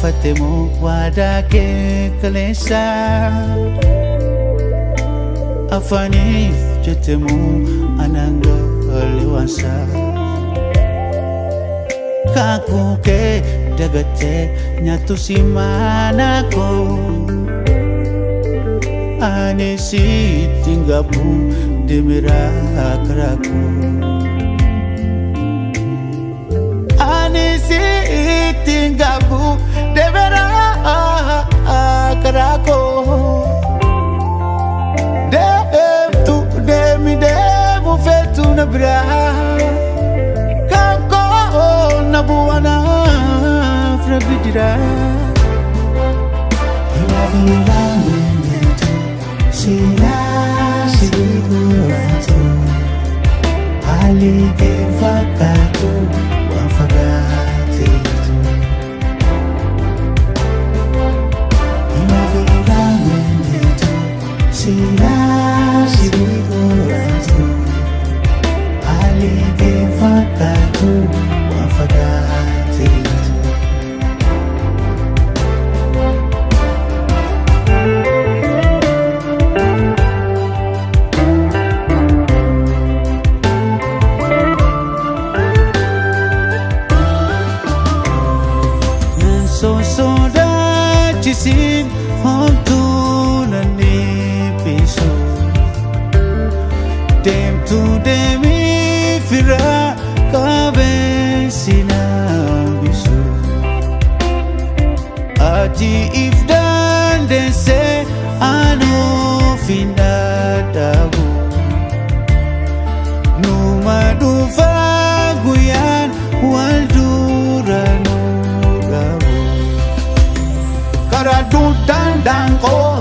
Fatemo wada ke kalesa afani jetemu ananga lewansa kaku ke dagate nyatu simana ko anesi tinggapu demira karaku anesi tinggapu demira karaku dem tu demi demu fetu nabra kanko nabuana frabidira ilavila mendetu sila siguratu alige fakatu wafagati ilavila mendetu sila siguratu alige fakatu wafagati soda chisin hontu nani piso dem tu demi fira kabe sina bisu ati if dan de se anu finda dabu numa du faguyan walduranu Karadu dandang ko